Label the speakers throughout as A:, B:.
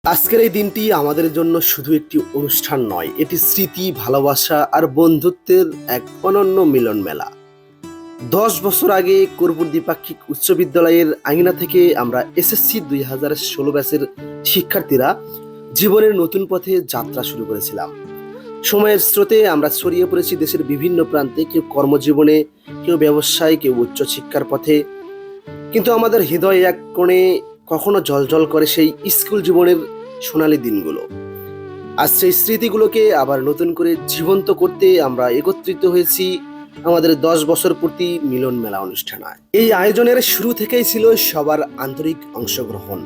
A: আজকের এই দিনটি আমাদের জন্য শুধু একটি অনুষ্ঠান নয়, এটি স্মৃতি, ভালোবাসা আর বন্ধুত্বের এক অনন্য মিলন মেলা। 10 বছর আগে কর্পূর দ্বিপাক্ষিক উচ্চ বিদ্যালয়ের আঙিনা থেকে আমরা এসএসসি 2016 ব্যাচের শিক্ষার্থীরা জীবনের নতুন পথে যাত্রা শুরু করেছিলাম। সময়ের স্রোতে আমরা ছড়িয়ে পড়েছি দেশের বিভিন্ন প্রান্তে, কেউ কর্মজীবনে, কেউ ব্যবসায়, কেউ উচ্চশিক্ষার পথে। কিন্তু আমাদের হৃদয়ে এক কোণে কখনো জ্বলজ্বল করে সেই স্কুল জীবনের সোনালী দিনগুলো। আজ সেই স্মৃতিগুলোকে আবার নতুন করে জীবন্ত করতে আমরা একত্রিত হয়েছি আমাদের 10 বছর পূর্তি মিলন মেলা অনুষ্ঠানে। এই আয়োজনের শুরু থেকেই ছিল সবার আন্তরিক অংশগ্রহণ।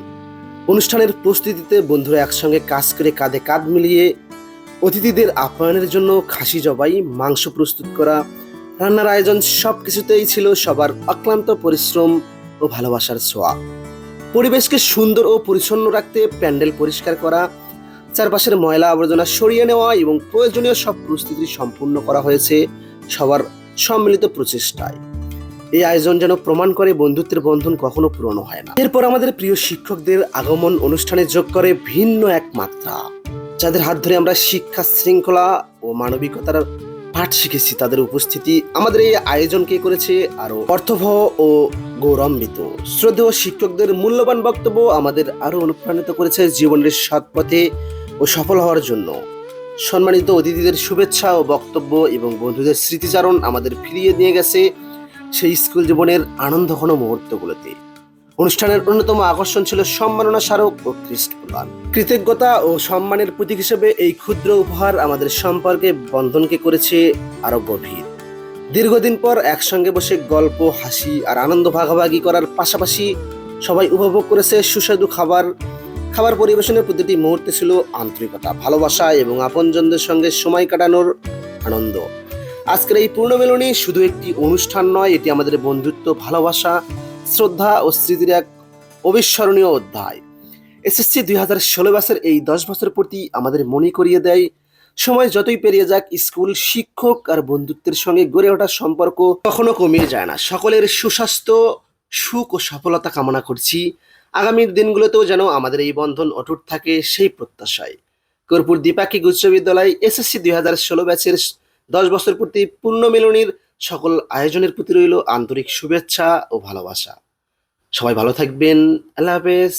A: অনুষ্ঠানের প্রস্তুতিতে বন্ধুরা একসঙ্গে কাজ করে কাঁধে কাঁধ মিলিয়ে অতিথিদের আপ্যায়নের জন্য খাসি জবাই, মাংস প্রস্তুত করা, রান্নার আয়োজন সবকিছুতেই ছিল সবার অক্লান্ত পরিশ্রম ও ভালোবাসার ছোঁয়া। পরিবেশকে সুন্দর ও পরিচ্ছন্ন রাখতে প্যান্ডেল পরিষ্কার করা, চারপাশের ময়লা আবর্জনা সরিয়ে নেওয়া এবং প্রয়োজনীয় সব প্রস্তুতি সম্পূর্ণ করা হয়েছে সবার সম্মিলিত প্রচেষ্টায়। এই আয়োজন যেন প্রমাণ করে বন্ধুত্বের বন্ধন কখনো পুরনো হয় না। এরপর আমাদের প্রিয় শিক্ষকদের আগমন অনুষ্ঠানে যোগ করে ভিন্ন এক মাত্রা। যাদের হাত ধরে আমরা শিক্ষা শৃঙ্খলা ও মানবিকতার পাঠ শিখেছি, তাদের উপস্থিতি আমাদের এই আয়োজনকে করেছে আরো অর্থবহ ও গৌরবান্বিত। শ্রদ্ধেয় শিক্ষকদের মূল্যবান বক্তব্য আমাদের আরো অনুপ্রাণিত করেছে জীবনের সৎ পথে ও সফল হওয়ার জন্য। সম্মানিত অতিথিদের শুভেচ্ছা ও বক্তব্য এবং বন্ধুদের স্মৃতিচারণ আমাদের ফিরিয়ে নিয়ে গেছে সেই স্কুল জীবনের আনন্দঘন মুহূর্তগুলোতে। অনুষ্ঠানের অন্যতম আকর্ষণ ছিল সম্মাননা স্মারক ও ক্রিস্ট প্রদান। কৃতজ্ঞতা ও সম্মানের প্রতীক হিসেবে এই ক্ষুদ্র উপহার আমাদের সম্পর্কে বন্ধনকে করেছে আরো গভীর। দীর্ঘদিন পর একসঙ্গে বসে গল্প, হাসি আর আনন্দ ভাগাভাগি করার পাশাপাশি সবাই উপভোগ করেছে সুস্বাদু খাবার। খাবার পরিবেশনের প্রতিটি মুহূর্তে ছিল আন্তরিকতা, ভালোবাসা এবং আপনজনদের সঙ্গে সময় কাটানোর আনন্দ। আজকের এই পূর্ণমিলনী শুধু একটি অনুষ্ঠান নয়, এটি আমাদের বন্ধুত্ব, ভালোবাসা, শ্রদ্ধা ও স্মৃতির এক অবিস্মরণীয় অধ্যায়। এসএসসি 2016 ব্যাচের এই 10 বছর প্রতি আমাদের মনে করিয়ে দেয়, সময় যতই পেরিয়ে যাক, স্কুল, শিক্ষক আর বন্ধুত্বের সঙ্গে গড়ে ওঠা সম্পর্ক কখনো কমিয়ে যায় না। সকলের সুস্বাস্থ্য, সুখ ও সফলতা কামনা করছি। আগামীর দিনগুলোতেও যেন আমাদের এই বন্ধন অটুট থাকে, সেই প্রত্যাশায়। কর্পূর দ্বিপাক্ষিক উচ্চ বিদ্যালয় এসএসসি 2016 ব্যাচের 10 বছর পূর্তি পূর্ণমিলনীর সকল আয়োজনের প্রতি রইল আন্তরিক শুভেচ্ছা ও ভালোবাসা। সবাই ভালো থাকবেন। আল্লাহ হাফেজ।